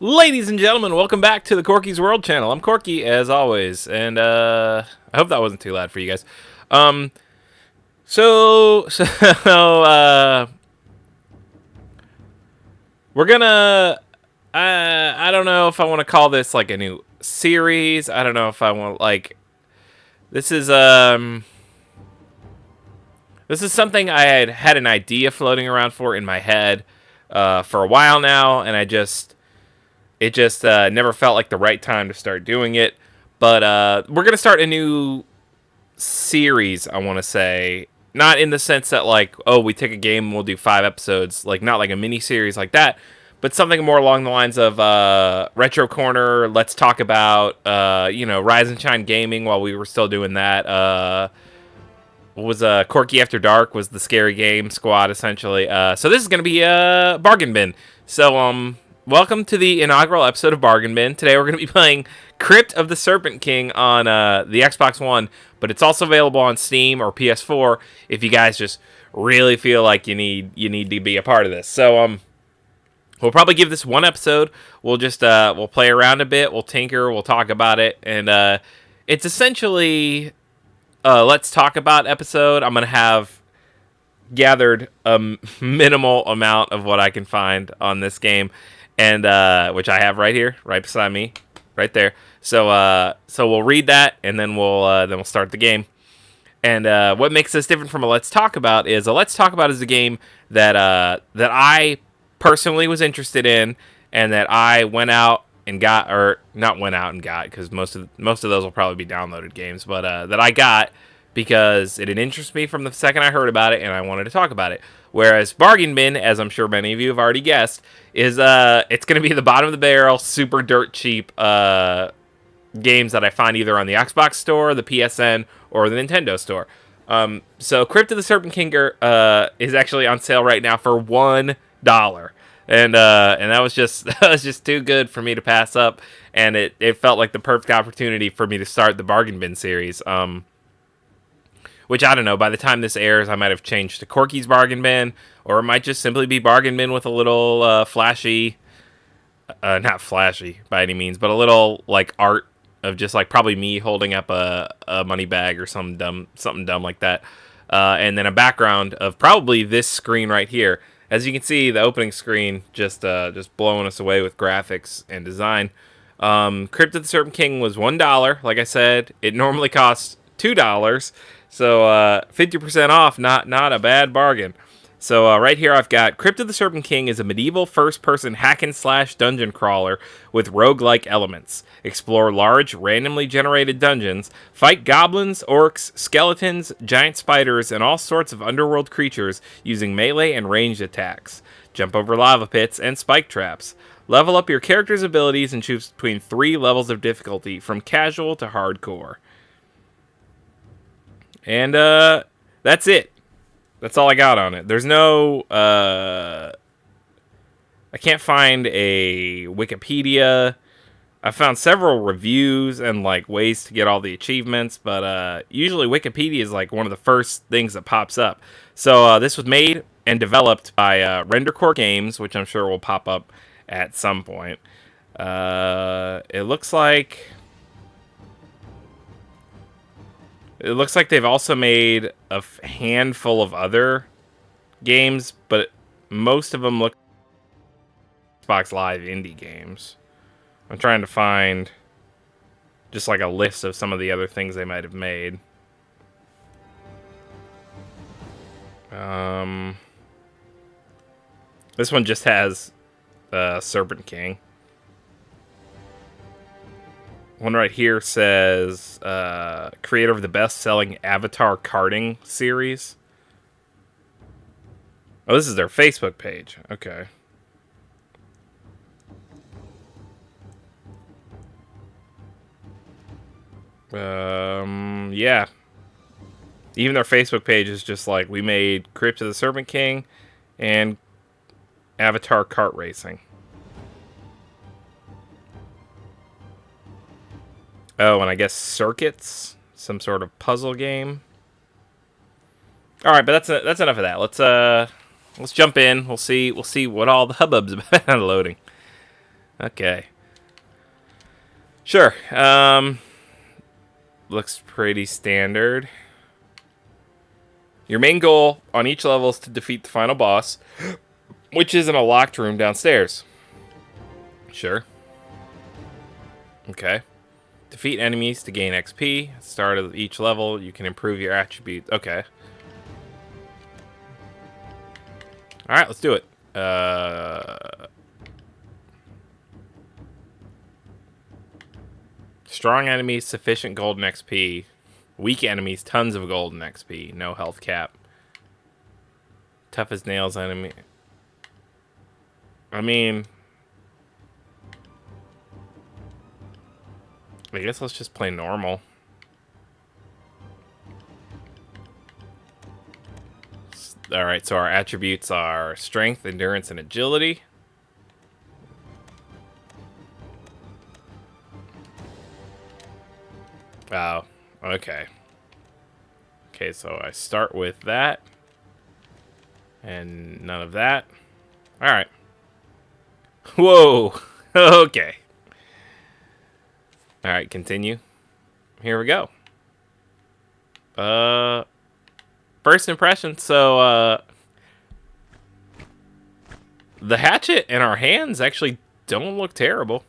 Ladies and gentlemen, welcome back to the Corky's World channel. I'm Corky, as always, and I hope that wasn't too loud for you guys. Um, so, so, we're gonna, I don't know if I want to call this, like, a new series. I don't know if I want, like, this is, this is something I had an idea floating around for in my head, for a while now, and it just never felt like the right time to start doing it. But we're going to start a new series, I want to say. Not in the sense that, like, oh, we take a game and we'll do 5 episodes. Like, not like a mini-series like that. But something more along the lines of Retro Corner, let's talk about, Rise and Shine Gaming while we were still doing that. What was Corky After Dark was the scary game squad, essentially. So this is going to be a bargain bin. So, welcome to the inaugural episode of Bargain Bin. Today we're going to be playing Crypt of the Serpent King on the Xbox One, but it's also available on Steam or PS4 if you guys just really feel like you need to be a part of this. So we'll probably give this one episode. We'll just we'll play around a bit, we'll tinker, we'll talk about it, and it's essentially let's talk about episode. I'm going to have gathered a minimal amount of what I can find on this game, and which I have right here, right beside me, right there. So we'll read that, and then we'll start the game. And what makes this different from a Let's Talk About is a Let's Talk About is a game that that I personally was interested in, and that I went out and got, or not went out and got, because most of those will probably be downloaded games, but that I got because it had interested me from the second I heard about it, and I wanted to talk about it. Whereas Bargain Bin, as I'm sure many of you have already guessed, is it's going to be the bottom of the barrel, super dirt cheap games that I find either on the Xbox Store, the PSN, or the Nintendo Store. So Crypt of the Serpent King is actually on sale right now for $1. And that was just too good for me to pass up, and it felt like the perfect opportunity for me to start the Bargain Bin series. Which, I don't know, by the time this airs, I might have changed to Corky's Bargain Bin, or it might just simply be Bargain Bin with a little flashy, not flashy by any means, but a little, like, art of just, like, probably me holding up a money bag or something dumb like that. And then a background of probably this screen right here. As you can see, the opening screen just blowing us away with graphics and design. Crypt of the Serpent King was $1. Like I said, it normally costs $2. So 50% off, not a bad bargain. So right here I've got Crypt of the Serpent King is a medieval first-person hack-and-slash dungeon crawler with roguelike elements. Explore large, randomly generated dungeons, fight goblins, orcs, skeletons, giant spiders, and all sorts of underworld creatures using melee and ranged attacks. Jump over lava pits and spike traps. Level up your character's abilities and choose between 3 levels of difficulty, from casual to hardcore. And that's it. That's all I got on it. There's no I can't find a Wikipedia. I found several reviews and, like, ways to get all the achievements, but usually Wikipedia is, like, one of the first things that pops up. So this was made and developed by RenderCore Games, which I'm sure will pop up at some point. It looks like they've also made a handful of other games, but most of them look like Xbox Live indie games. I'm trying to find just, like, a list of some of the other things they might have made. This one just has Serpent King. One right here says creator of the best-selling Avatar karting series. Oh, this is their Facebook page. Okay. Yeah. Even their Facebook page is just like, we made Crypt of the Serpent King and Avatar kart racing. Oh, and I guess Circuits, some sort of puzzle game. All right, but that's enough of that. Let's jump in. We'll see what all the hubbub's about. Loading. Okay. Sure. Looks pretty standard. Your main goal on each level is to defeat the final boss, which is in a locked room downstairs. Sure. Okay. Defeat enemies to gain XP. At the start of each level, you can improve your attributes. Okay. Alright, let's do it. Strong enemies, sufficient golden XP. Weak enemies, tons of golden XP. No health cap. Tough as nails enemy. I mean, I guess let's just play normal. Alright, so our attributes are strength, endurance, and agility. Oh, okay. Okay, so I start with that. And none of that. Alright. Whoa! Okay. Alright, continue. Here we go. First impression, so, the hatchet in our hands actually don't look terrible.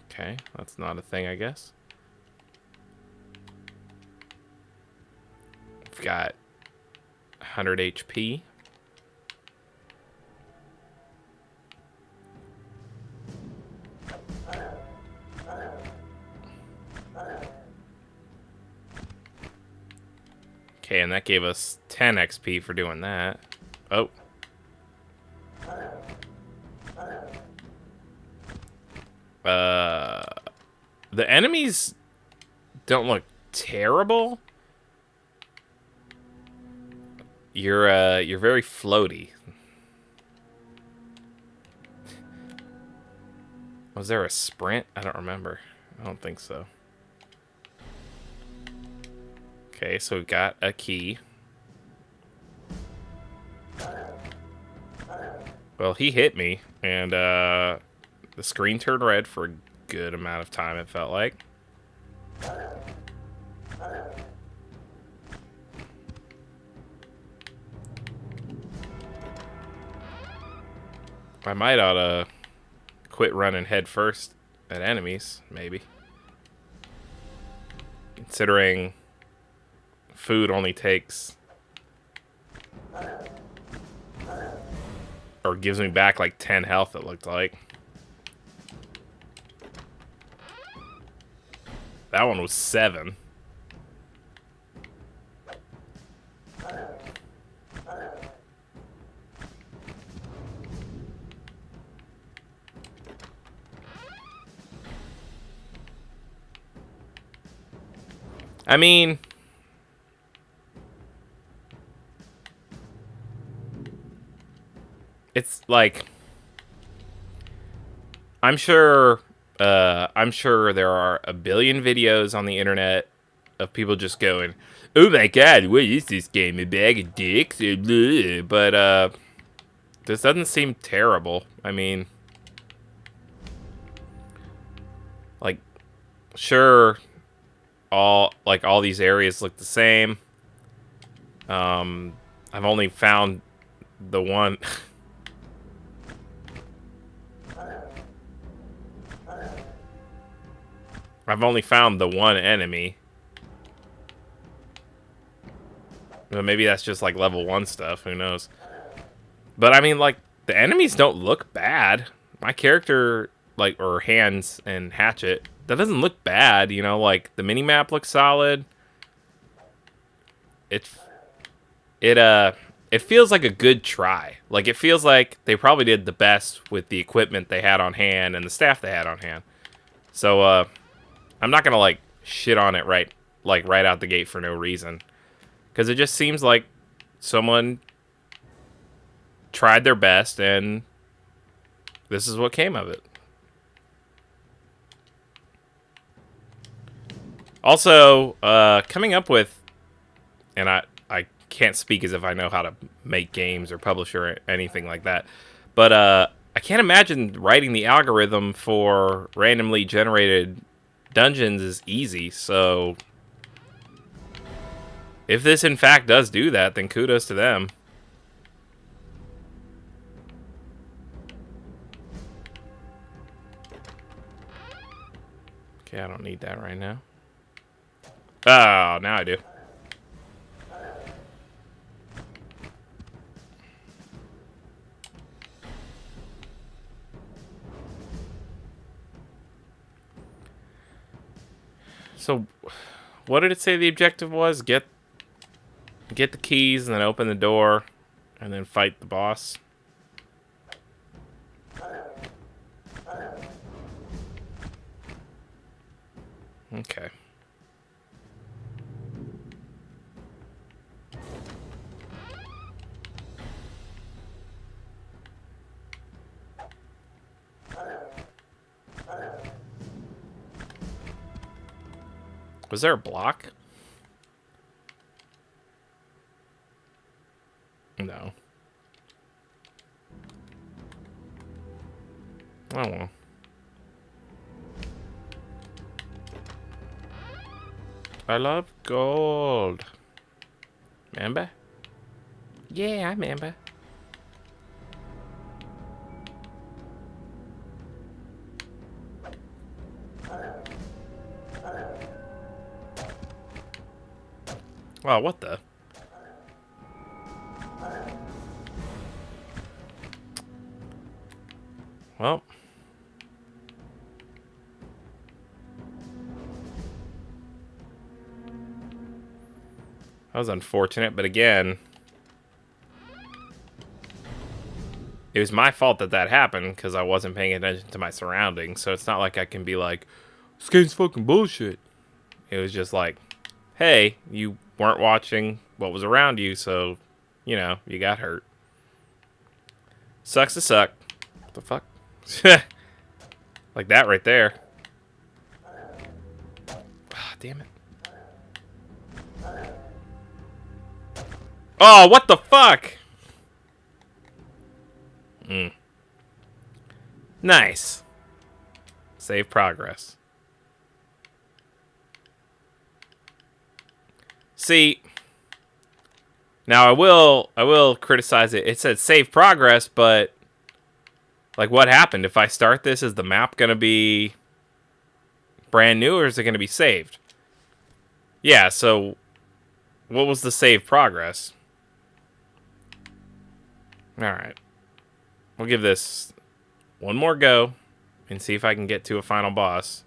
Okay, that's not a thing, I guess. We've got 100 HP. Okay, and that gave us 10 XP for doing that. Oh. The enemies don't look terrible. You're very floaty. Was there a sprint? I don't remember. I don't think so. Okay, so we've got a key. Well, he hit me, and the screen turned red for a good amount of time, it felt like. I might ought to quit running head first at enemies, maybe. Considering food only takes, or gives me back like 10 health, it looked like. That one was 7. I mean, it's like, I'm sure there are a billion videos on the internet of people just going, "Oh my god, what is this game? A bag of dicks?" But this doesn't seem terrible. I mean, like, sure, all these areas look the same. I've only found the one. I've only found the one enemy. Well, maybe that's just like level 1 stuff, who knows. But I mean, like, the enemies don't look bad. My character, like, or hands and hatchet, that doesn't look bad, you know, like, the mini-map looks solid. It feels like a good try. Like, it feels like they probably did the best with the equipment they had on hand and the staff they had on hand. So, I'm not gonna, like, shit on it right out the gate for no reason. Because it just seems like someone tried their best, and this is what came of it. Also, coming up with, and I can't speak as if I know how to make games or publish or anything like that, but I can't imagine writing the algorithm for randomly generated dungeons is easy, so if this in fact does do that, then kudos to them. Okay, I don't need that right now. Oh, now I do. So, what did it say the objective was? Get the keys and then open the door and then fight the boss. Okay. Was there a block? No. Oh well. I love gold. Mamba? Yeah, I'm Mamba. Wow, what the? Well. That was unfortunate, but again, it was my fault that happened because I wasn't paying attention to my surroundings. So it's not like I can be like, this game's fucking bullshit. It was just like, hey, you weren't watching what was around you, so, you know, you got hurt. Sucks to suck. What the fuck? Like that right there. Ah, damn it. Oh, what the fuck? Nice. Save progress. See, now I will criticize it. It said save progress, but like what happened? If I start this, is the map gonna be brand new or is it gonna be saved? Yeah, so what was the save progress? Alright. We'll give this one more go and see if I can get to a final boss.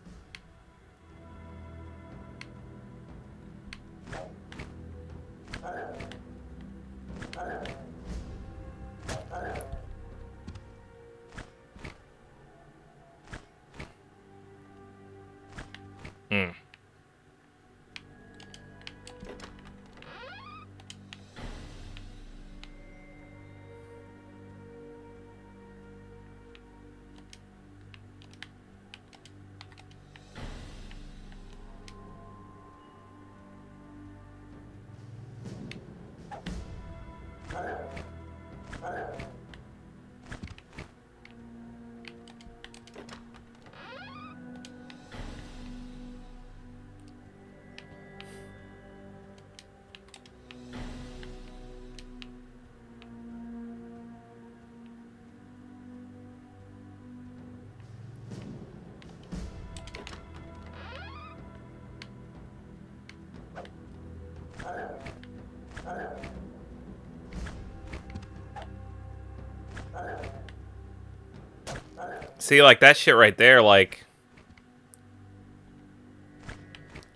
See, like, that shit right there, like,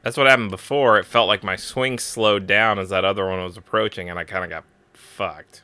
that's what happened before. It felt like my swing slowed down as that other one was approaching, and I kind of got fucked.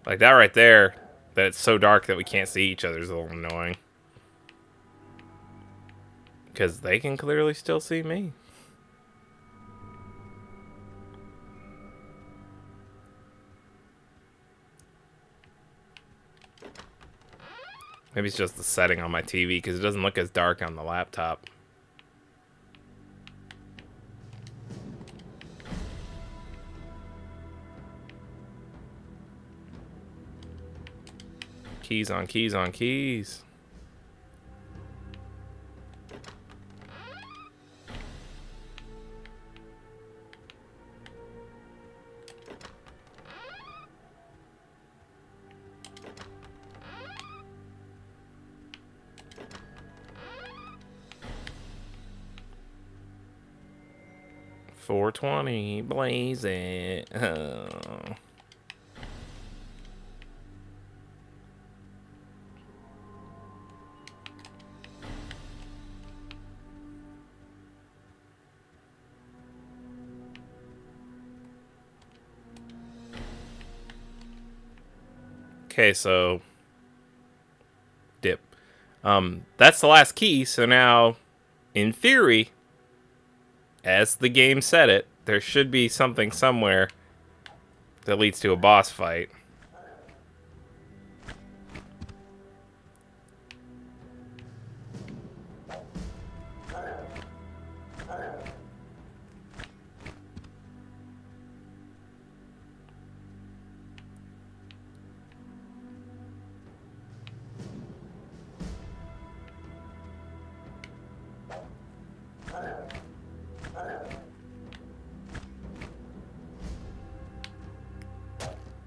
Like that right there, that it's so dark that we can't see each other is a little annoying. Because they can clearly still see me. Maybe it's just the setting on my TV because it doesn't look as dark on the laptop. Keys on keys on keys. .420, blaze it. Oh. Okay, so dip. That's the last key, so now in theory, as the game said it, there should be something somewhere that leads to a boss fight.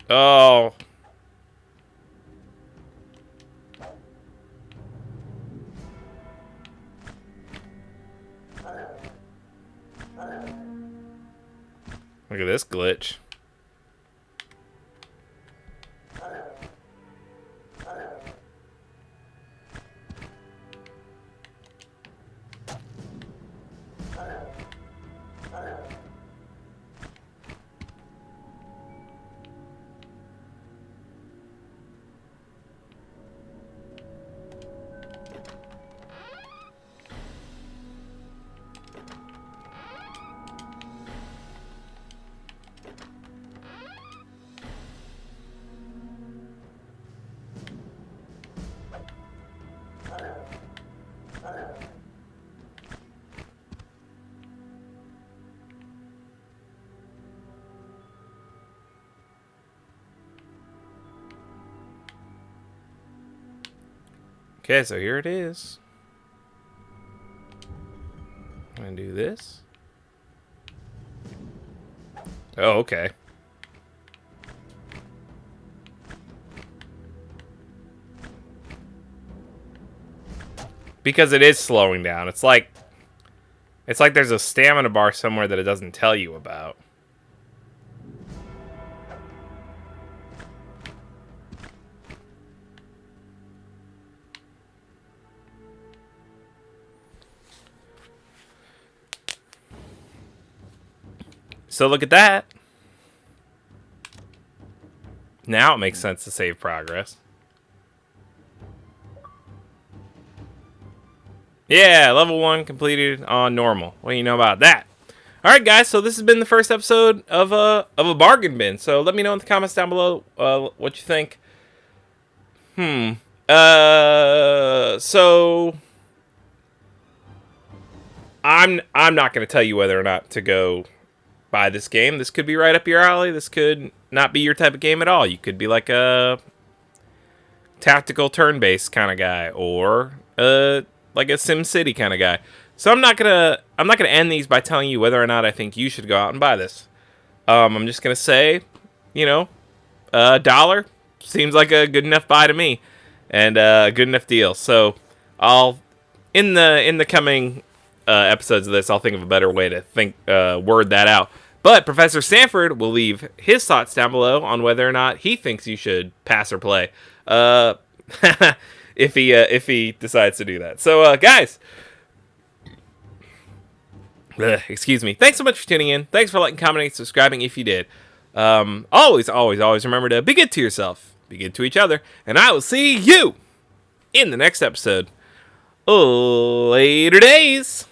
Oh. Look at this glitch. Okay, so here it is. I'm gonna do this. Oh, okay. Because it is slowing down. It's like there's a stamina bar somewhere that it doesn't tell you about. So look at that. Now it makes sense to save progress. Yeah, level 1 completed on normal. What do you know about that? Alright guys, so this has been the first episode of a bargain bin. So let me know in the comments down below what you think. So I'm not going to tell you whether or not to go buy this game. This could be right up your alley. This could not be your type of game at all. You could be like a tactical turn-based kind of guy, or like a Sim City kind of guy. So I'm not gonna end these by telling you whether or not I think you should go out and buy this. I'm just gonna say, you know, $1 seems like a good enough buy to me, and a good enough deal. So I'll in the coming episodes of this, I'll think of a better way to word that out. But Professor Sanford will leave his thoughts down below on whether or not he thinks you should pass or play. If he decides to do that. So guys, excuse me. Thanks so much for tuning in. Thanks for liking, commenting, subscribing if you did. Always remember to be good to yourself, be good to each other, and I will see you in the next episode. Later days.